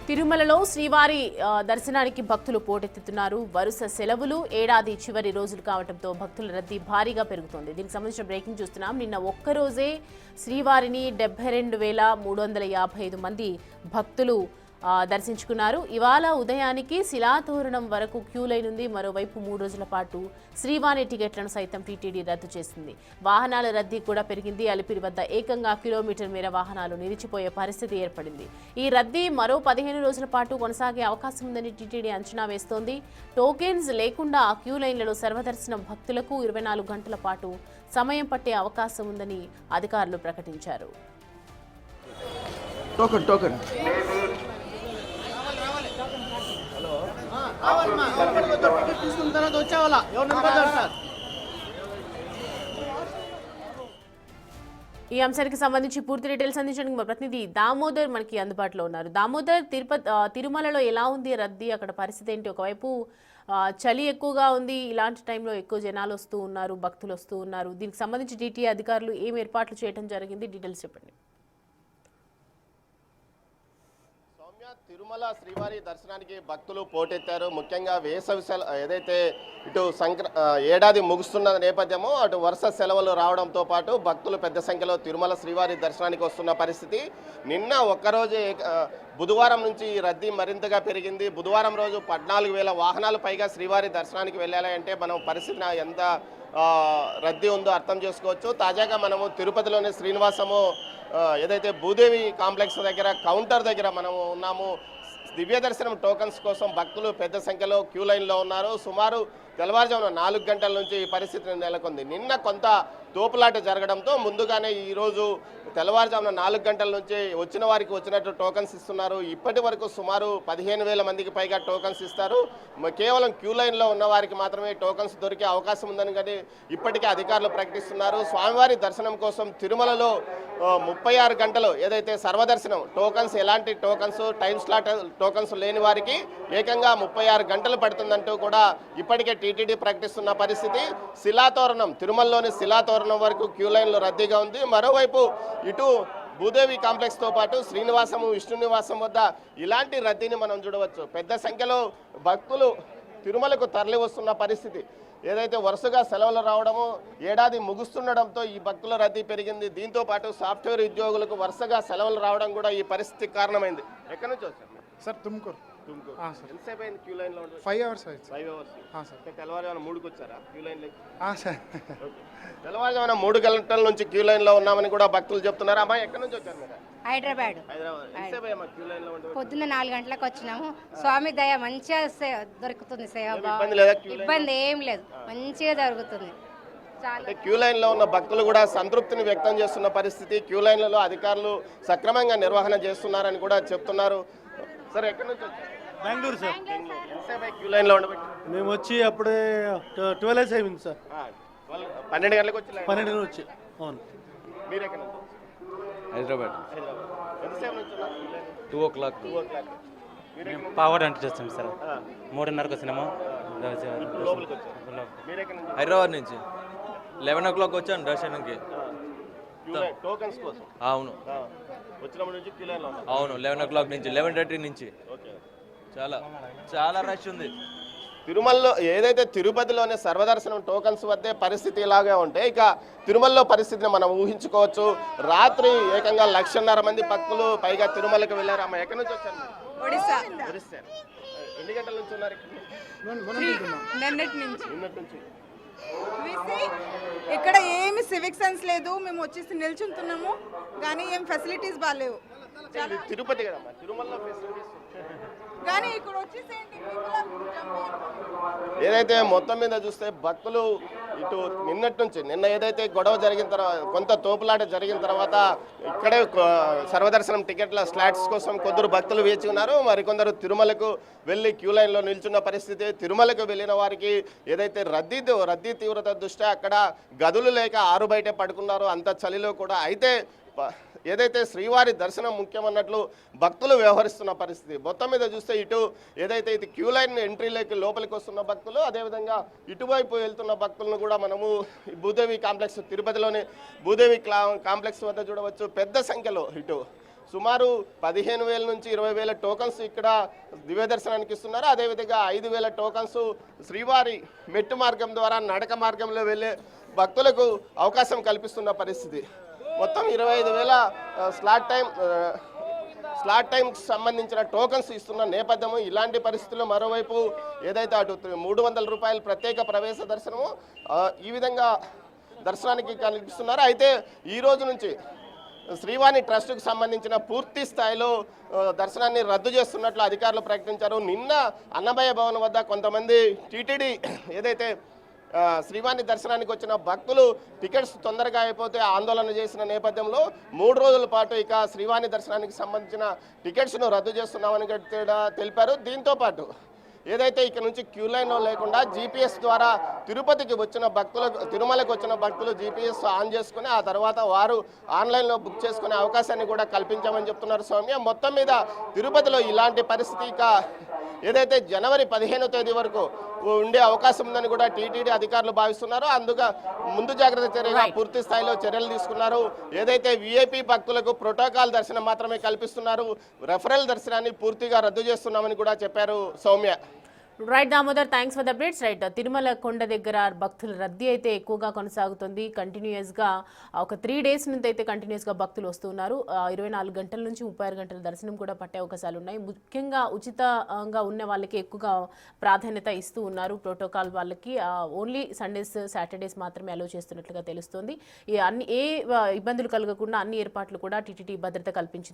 తిరుమలలో శ్రీవారి దర్శనానికి భక్తులు పోటెత్తుతున్నారు. వరుస సెలవులు, ఏడాది చివరి రోజులు కావడంతో భక్తుల రద్దీ భారీగా పెరుగుతోంది. దీనికి సంబంధించిన బ్రేకింగ్ చూస్తున్నాం. నిన్న ఒక్కరోజే శ్రీవారిని 72,355 మంది భక్తులు దర్శించుకున్నారు. ఇవాళ ఉదయానికి శిలాతోరణం వరకు క్యూ లైన్ ఉంది. మరోవైపు 3 రోజుల పాటు శ్రీవారి టికెట్లను సైతం టీటీడీ రద్దు చేసింది. వాహనాల రద్దీ కూడా పెరిగింది. అలిపిరి వద్ద ఏకంగా కిలోమీటర్ మేర వాహనాలు నిలిచిపోయే పరిస్థితి ఏర్పడింది. ఈ రద్దీ మరో 15 రోజుల పాటు కొనసాగే అవకాశం ఉందని టీటీడీ అంచనా వేస్తోంది. టోకెన్స్ లేకుండా క్యూ లైన్లలో సర్వదర్శనం భక్తులకు 24 గంటల పాటు సమయం పట్టే అవకాశం ఉందని అధికారులు ప్రకటించారు. ఈ అంశానికి సంబంధించి పూర్తి డీటెయిల్స్ అందించడానికి మా ప్రతినిధి దామోదర్ మనకి అందుబాటులో ఉన్నారు. దామోదర్, తిరుమలలో ఎలా ఉంది రద్దీ, అక్కడ పరిస్థితి ఏంటి? ఒకవైపు చలి ఎక్కువగా ఉంది, ఇలాంటి టైంలో ఎక్కువ జనాలు వస్తూ ఉన్నారు, భక్తులు వస్తూ ఉన్నారు. దీనికి సంబంధించి టీటీడీ అధికారులు ఏం ఏర్పాట్లు చేయడం జరిగింది? డీటెయిల్స్ చెప్పండి. తిరుమల శ్రీవారి దర్శనానికి భక్తులు పోటెత్తారు. ముఖ్యంగా వేసవి ఏదైతే ఇటు ఏడాది ముగుస్తున్న నేపథ్యమో అటు వరుస సెలవులు రావడంతో పాటు భక్తులు పెద్ద సంఖ్యలో తిరుమల శ్రీవారి దర్శనానికి వస్తున్న పరిస్థితి. నిన్న ఒక్కరోజే బుధవారం నుంచి రద్దీ మరింతగా పెరిగింది. బుధవారం రోజు 14,000 వాహనాలు పైగా శ్రీవారి దర్శనానికి వెళ్ళాలి అంటే మనం పరిస్థితి ఎంత రద్దీ ఉందో అర్థం చేసుకోవచ్చు. తాజాగా మనము తిరుపతిలోని శ్రీనివాసము ఏదైతే భూదేవి కాంప్లెక్స్ దగ్గర కౌంటర్ దగ్గర మనము ఉన్నాము. దివ్య దర్శనం టోకన్స్ కోసం భక్తులు పెద్ద సంఖ్యలో క్యూ లైన్లో ఉన్నారు. సుమారు తెల్లవారుజామున 4 గంటల నుంచి ఈ పరిస్థితి నెలకొంది. నిన్న కొంత తోపులాట జరగడంతో ముందుగానే ఈరోజు తెల్లవారుజామున 4 గంటల నుంచి వచ్చిన వారికి వచ్చినట్టు టోకన్స్ ఇస్తున్నారు. ఇప్పటి వరకు సుమారు 15,000 మందికి పైగా టోకన్స్ ఇస్తారు. కేవలం క్యూ లైన్లో ఉన్న వారికి మాత్రమే టోకన్స్ దొరికే అవకాశం ఉందని కానీ ఇప్పటికే అధికారులు ప్రకటిస్తున్నారు. స్వామివారి దర్శనం కోసం తిరుమలలో 36 గంటలు ఏదైతే సర్వదర్శనం టోకన్స్, ఎలాంటి టోకన్స్ టైం స్లాట్ టోకన్స్ లేని వారికి ఏకంగా 36 గంటలు పడుతుందంటూ కూడా ఇప్పటికే టీటీడీ ప్రకటిస్తున్న పరిస్థితి. శిలాతోరణం, తిరుమలలోని శిలాతోరణం వరకు క్యూ లైన్లు రద్దీగా ఉంది. మరోవైపు ఇటు భూదేవి కాంప్లెక్స్తో పాటు శ్రీనివాసము, విష్ణు నివాసం వద్ద ఇలాంటి రద్దీని మనం చూడవచ్చు. పెద్ద సంఖ్యలో భక్తులు తిరుమలకు తరలి వస్తున్న పరిస్థితి. ఏదైతే వరుసగా సెలవులు రావడము, ఏడాది ముగుస్తుండడంతో ఈ భక్తుల రద్దీ పెరిగింది. దీంతో పాటు సాఫ్ట్వేర్ ఉద్యోగులకు వరుసగా సెలవులు రావడం కూడా ఈ పరిస్థితికి కారణమైంది. ఎక్కడి నుంచి వచ్చారు సార్? తుమ్కూరు. ఎంతసేపు అయింది క్యూ లైన్లో? 5 అవర్స్ అయింది. 5 అవర్స్. తెల్లవారుజామున 3కి వచ్చారా క్యూ లైన్లో? సార్, తెల్లవారుజామున 3 గంటల నుంచి క్యూ లైన్లో ఉన్నామని కూడా భక్తులు చెప్తున్నారు. అమ్మా, ఎక్కడి నుంచి వచ్చారు మీరు? హైదరాబాద్. పొద్దున్న 4 గంటలకు వచ్చినాము. స్వామి దయ మంచిగా దొరుకుతుంది సేవ. ఇబ్బంది ఏం లేదు, మంచిగా జరుగుతుంది. క్యూ లైన్లో ఉన్న భక్తులు కూడా సంతృప్తిని వ్యక్తం చేస్తున్న పరిస్థితి. క్యూ లైన్లలో అధికారులు సక్రమంగా నిర్వహణ చేస్తున్నారని కూడా చెప్తున్నారు. సార్, ఎక్కడి నుంచి వచ్చారు? బెంగళూరు సార్. క్యూ లైన్లో ఉండబట్టి మేము వచ్చి అప్పుడే 12 అయింది సార్. 12 గంటలకు వచ్చి 12 వచ్చి. అవును. మీరు ఎక్కడి నుంచి? హైదరాబాద్. ఎంతసేపు నుంచి 2 o'clock. పావర్ అంటే చేస్తాం సార్. 3:30కి వచ్చినాము. హైదరాబాద్ నుంచి 11 o'clock వచ్చాను దర్శనంకి. టోకన్స్ కోసం? అవును. వచ్చినప్పటి నుంచి క్యూ లైన్లో ఉన్నారు? అవును, 11 o'clock నుంచి 11:30 నుంచి. చాలా రష్ ఉంది. తిరుమలలో ఏదైతే తిరుపతిలోనే సర్వదర్శనం టోకన్స్ వద్దే పరిస్థితి ఇలాగే ఉంటే ఇక తిరుమలలో పరిస్థితిని మనం ఊహించుకోవచ్చు. రాత్రి ఏకంగా 1,50,000 మంది భక్తులు పైగా తిరుమలకు వెళ్ళారు. అమ్మ, ఎక్కడి నుంచి వచ్చారు? ఒడిశా. ఎన్ని గంటల నుంచి ఉన్నారు? నిన్నటి నుంచి. నిన్నటి ఇక్కడ ఏమి సివిక్ సెన్స్ లేదు. మేము వచ్చేసి నిల్చుంటున్నాము కానీ ఏం ఫెసిలిటీస్ బాగాలేవు. తిరుపతి కదమ్మా, తిరుమలలో ఫెసిలిటీస్ కానీ ఇక్కడ వచ్చేసి ఏదైతే మొత్తం మీద చూస్తే భక్తులు ఇటు నిన్న ఏదైతే గొడవ జరిగిన తర్వాత, కొంత తోపులాట జరిగిన తర్వాత ఇక్కడే సర్వదర్శనం టికెట్ల స్లాట్స్ కోసం కొందరు భక్తులు వేచి ఉన్నారు. మరికొందరు తిరుమలకు వెళ్ళి క్యూ లైన్లో నిల్చున్న పరిస్థితి. తిరుమలకు వెళ్ళిన వారికి ఏదైతే రద్దీ తీవ్రత దృష్ట్యా అక్కడ గదులు లేక ఆరు బయటే పడుకున్నారు, అంత చలిలో కూడా. అయితే ఏదైతే శ్రీవారి దర్శనం ముఖ్యమన్నట్లు భక్తులు వ్యవహరిస్తున్న పరిస్థితి. మొత్తం మీద చూస్తే ఇటు ఏదైతే ఇది క్యూ లైన్ ఎంట్రీలోకి లోపలికి వస్తున్న భక్తులు, అదేవిధంగా ఇటువైపు వెళ్తున్న భక్తులను కూడా మనము భూదేవి కాంప్లెక్స్, తిరుపతిలోని భూదేవి కాంప్లెక్స్ వద్ద చూడవచ్చు. పెద్ద సంఖ్యలో ఇటు సుమారు 15,000 నుంచి 20,000 టోకన్స్ ఇక్కడ దివ్య దర్శనానికి ఇస్తున్నారు. అదేవిధంగా 5,000 టోకన్స్ శ్రీవారి మెట్టు మార్గం ద్వారా నడక మార్గంలో వెళ్ళే భక్తులకు అవకాశం కల్పిస్తున్న పరిస్థితి. మొత్తం 25,000 స్లాట్ టైంకి సంబంధించిన టోకన్స్ ఇస్తున్న నేపథ్యము. ఇలాంటి పరిస్థితుల్లో మరోవైపు ఏదైతే అటు 300 రూపాయల ప్రత్యేక ప్రవేశ దర్శనము ఈ విధంగా దర్శనానికి కల్పిస్తున్నారు. అయితే ఈ రోజు నుంచి శ్రీవాణి ట్రస్టుకు సంబంధించిన పూర్తి స్థాయిలో దర్శనాన్ని రద్దు చేస్తున్నట్లు అధికారులు ప్రకటించారు. నిన్న అన్నమయ్య భవన్ వద్ద కొంతమంది టీటీడీ ఏదైతే శ్రీవాణి దర్శనానికి వచ్చిన భక్తులు టికెట్స్ తొందరగా అయిపోతే ఆందోళన చేసిన నేపథ్యంలో 3 రోజుల పాటు ఇక శ్రీవాణి దర్శనానికి సంబంధించిన టికెట్స్ను రద్దు చేస్తున్నామని తెలిపారు. దీంతో పాటు ఏదైతే ఇక్కడ నుంచి క్యూ లైన్లో లేకుండా జీపీఎస్ ద్వారా తిరుపతికి వచ్చిన భక్తులకు తిరుమలకు వచ్చిన భక్తులు జీపీఎస్ ఆన్ చేసుకుని ఆ తర్వాత వారు ఆన్లైన్లో బుక్ చేసుకునే అవకాశాన్ని కూడా కల్పించామని చెప్తున్నారు సౌమ్య. మొత్తం మీద తిరుపతిలో ఇలాంటి పరిస్థితి ఇక ఏదైతే జనవరి 15వ తేదీ వరకు ఉండే అవకాశం ఉందని కూడా టీటీడీ అధికారులు భావిస్తున్నారు. అందుకు ముందు జాగ్రత్త చర్యగా పూర్తి స్థాయిలో చర్యలు తీసుకున్నారు. ఏదైతే వీఐపీ భక్తులకు ప్రోటోకాల్ దర్శనం మాత్రమే కల్పిస్తున్నారు, రెఫరల్ దర్శనాన్ని పూర్తిగా రద్దు చేస్తున్నామని కూడా చెప్పారు Soumya. Right Damodar, thanks for the updates. Right, Tirumala కొండ దగ్గర భక్తుల రద్దీ అయితే ఎక్కువగా కొనసాగుతుంది. కంటిన్యూస్గా ఒక 3 డేస్ నుంచి అయితే కంటిన్యూస్గా భక్తులు వస్తున్నారు. 24 గంటల నుంచి 36 గంటల దర్శనం కూడా పట్టే అవకాశాలు ఉన్నాయి. ముఖ్యంగా ఉచితంగా ఉన్న వాళ్ళకి ఎక్కువగా ప్రాధాన్యత ఇస్తూ ఉన్నారు. ప్రోటోకాల్ వాళ్ళకి ఓన్లీ సండేస్ సాటర్డేస్ మాత్రమే అలో చేస్తున్నట్లుగా తెలుస్తుంది. ఏ ఇబ్బందులు కలగకుండా అన్ని ఏర్పాట్లు కూడా టీటీడీ భద్రత కల్పించింది.